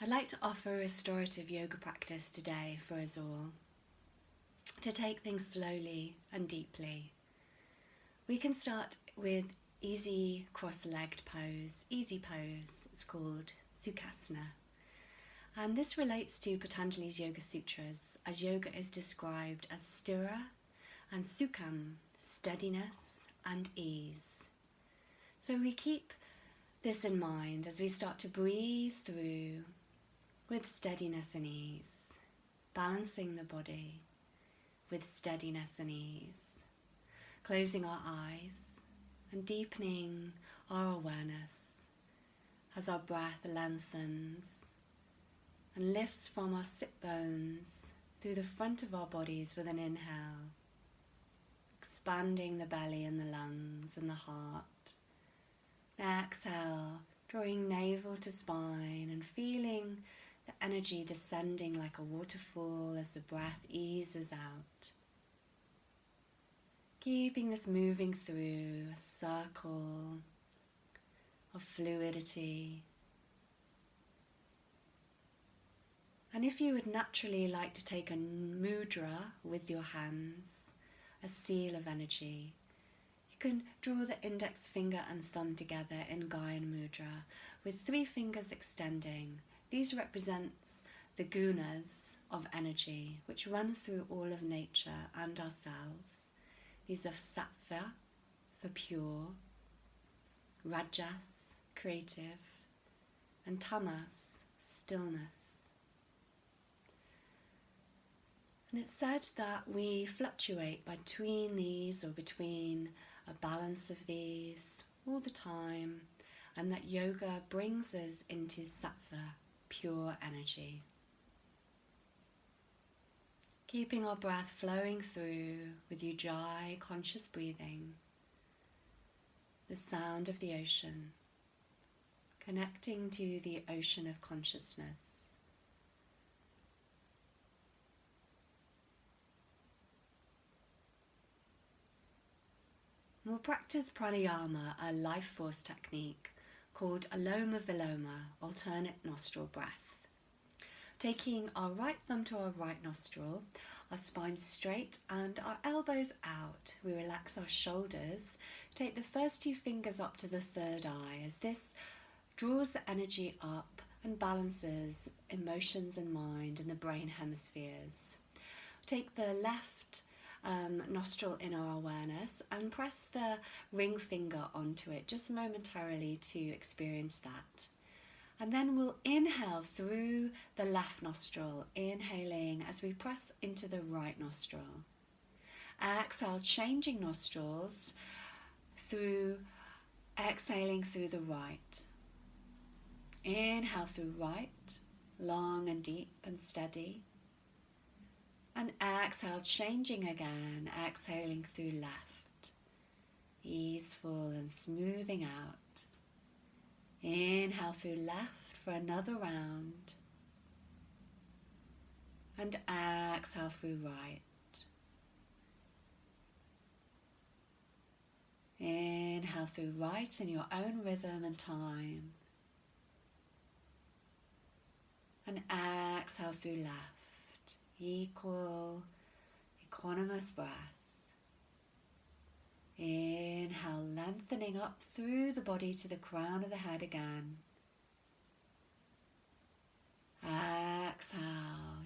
I'd like to offer a restorative yoga practice today for us all, to take things slowly and deeply. We can start with easy cross-legged pose, easy pose, it's called Sukhasana. And this relates to Patanjali's Yoga Sutras, as yoga is described as sthira and sukham, steadiness and ease. So we keep this in mind as we start to breathe through with steadiness and ease, balancing the body with steadiness and ease, closing our eyes and deepening our awareness as our breath lengthens and lifts from our sit bones through the front of our bodies with an inhale, expanding the belly and the lungs and the heart. Exhale, drawing navel to spine and feeling the energy descending like a waterfall as the breath eases out. Keeping this moving through a circle of fluidity. And if you would naturally like to take a mudra with your hands, a seal of energy, you can draw the index finger and thumb together in Gyan Mudra with 3 fingers extending. These represents the gunas of energy which run through all of nature and ourselves. These are sattva for pure, rajas, creative, and tamas, stillness. And it's said that we fluctuate between these or between a balance of these all the time, and that yoga brings us into sattva, pure energy. Keeping our breath flowing through with Ujjayi conscious breathing, the sound of the ocean, connecting to the ocean of consciousness. We'll practice Pranayama, a life force technique called Aloma Viloma, alternate nostril breath. Taking our right thumb to our right nostril, our spine straight and our elbows out. We relax our shoulders, take the first 2 fingers up to the third eye as this draws the energy up and balances emotions and mind in the brain hemispheres. Take the left nostril in our awareness and press the ring finger onto it just momentarily to experience that. And then we'll inhale through the left nostril, inhaling as we press into the right nostril. Exhale, changing nostrils through exhaling through the right. Inhale through right, long and deep and steady. And exhale, changing again, exhaling through left, easeful and smoothing out. Inhale through left for another round. And exhale through right. Inhale through right in your own rhythm and time. And exhale through left. Equal, equanimous breath. Inhale, lengthening up through the body to the crown of the head again. Exhale,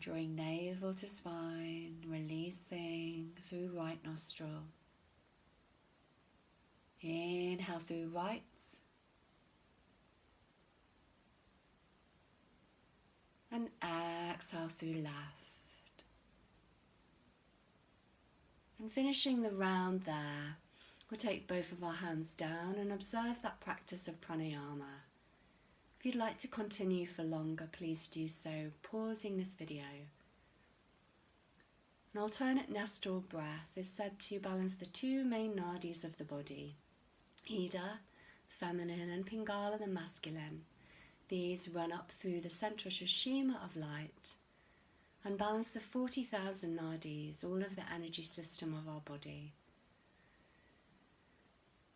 drawing navel to spine, releasing through right nostril. Inhale through right. And exhale through left. And finishing the round there, we'll take both of our hands down and observe that practice of pranayama. If you'd like to continue for longer, please do so, pausing this video. An alternate nostril breath is said to balance the 2 main nadis of the body, Ida, feminine, and Pingala, the masculine. These run up through the central Sushima of light and balance the 40,000 nadis, all of the energy system of our body.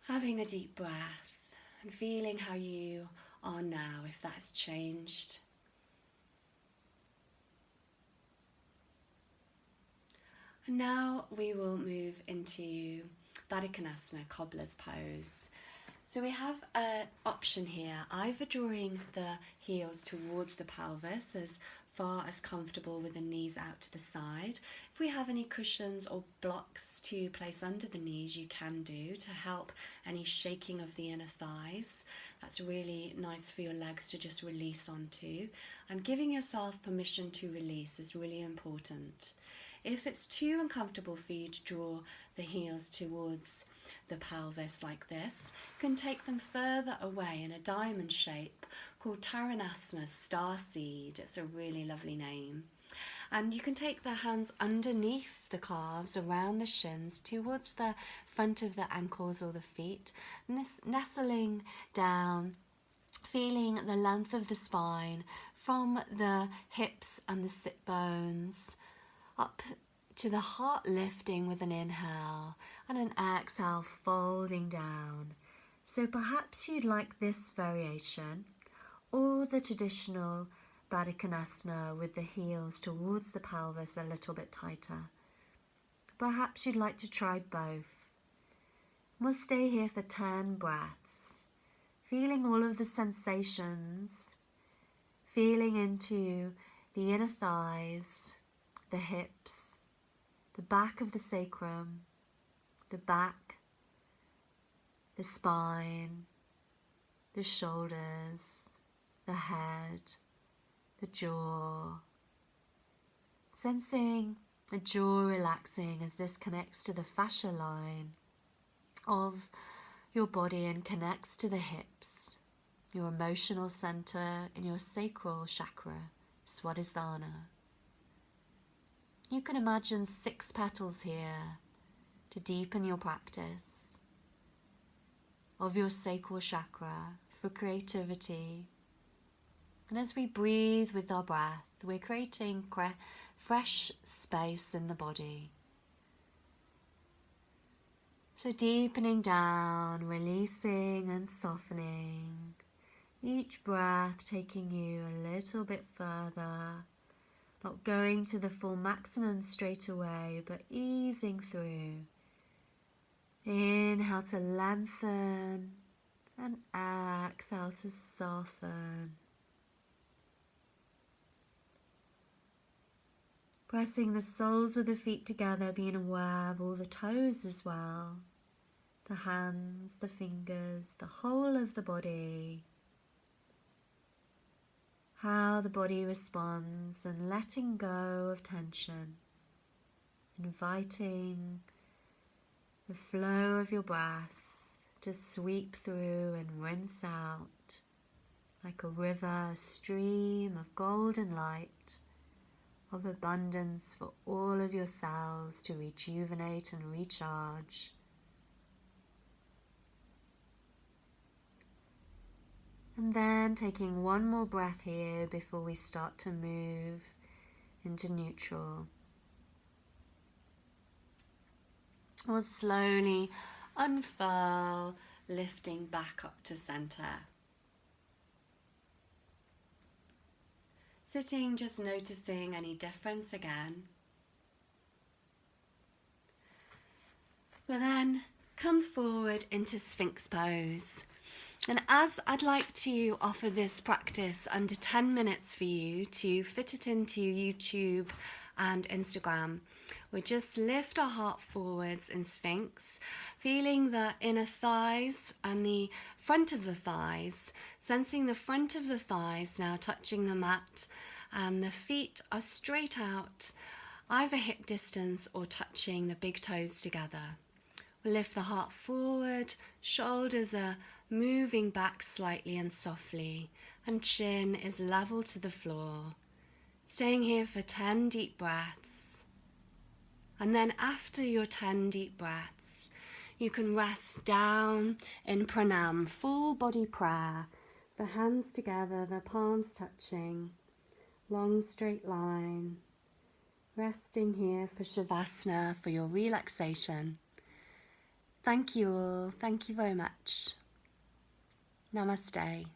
Having a deep breath and feeling how you are now, if that has changed. And now we will move into Baddha Konasana, cobbler's pose. So we have an option here, either drawing the heels towards the pelvis as far as comfortable with the knees out to the side. If we have any cushions or blocks to place under the knees, you can do to help any shaking of the inner thighs. That's really nice for your legs to just release onto. And giving yourself permission to release is really important. If it's too uncomfortable for you to draw the heels towards the pelvis like this, you can take them further away in a diamond shape called Pranayama, starseed. It's a really lovely name. And you can take the hands underneath the calves, around the shins, towards the front of the ankles or the feet, nestling down, feeling the length of the spine from the hips and the sit bones up to the heart, lifting with an inhale and an exhale, folding down. So perhaps you'd like this variation or the traditional Baddha Konasana with the heels towards the pelvis a little bit tighter. Perhaps you'd like to try both. We'll stay here for 10 breaths, feeling all of the sensations, feeling into the inner thighs, the hips, the back of the sacrum, the back, the spine, the shoulders, the head, the jaw. Sensing the jaw relaxing as this connects to the fascia line of your body and connects to the hips, your emotional center in your sacral chakra, Swadhisthana. You can imagine 6 petals here to deepen your practice of your sacral chakra for creativity. And as we breathe with our breath, we're creating fresh space in the body. So deepening down, releasing and softening. Each breath taking you a little bit further. Not going to the full maximum straight away, but easing through. Inhale to lengthen and exhale to soften. Pressing the soles of the feet together, being aware of all the toes as well. The hands, the fingers, the whole of the body. How the body responds and letting go of tension. Inviting the flow of your breath to sweep through and rinse out like a river, a stream of golden light, of abundance for all of your cells to rejuvenate and recharge. And then taking one more breath here before we start to move into neutral. We'll slowly unfurl, lifting back up to center. Sitting, just noticing any difference again. We'll then come forward into Sphinx pose. And as I'd like to offer this practice under 10 minutes for you to fit it into YouTube and Instagram, we just lift our heart forwards in Sphinx, feeling the inner thighs and the front of the thighs, sensing the front of the thighs now touching the mat, and the feet are straight out, either hip distance or touching the big toes together. We'll lift the heart forward, shoulders are moving back slightly and softly, and chin is level to the floor. Staying here for 10 deep breaths. And then after your 10 deep breaths, you can rest down in Pranayama, full body prayer. The hands together, the palms touching, long straight line. Resting here for Shavasana, for your relaxation. Thank you all. Thank you very much. Namaste.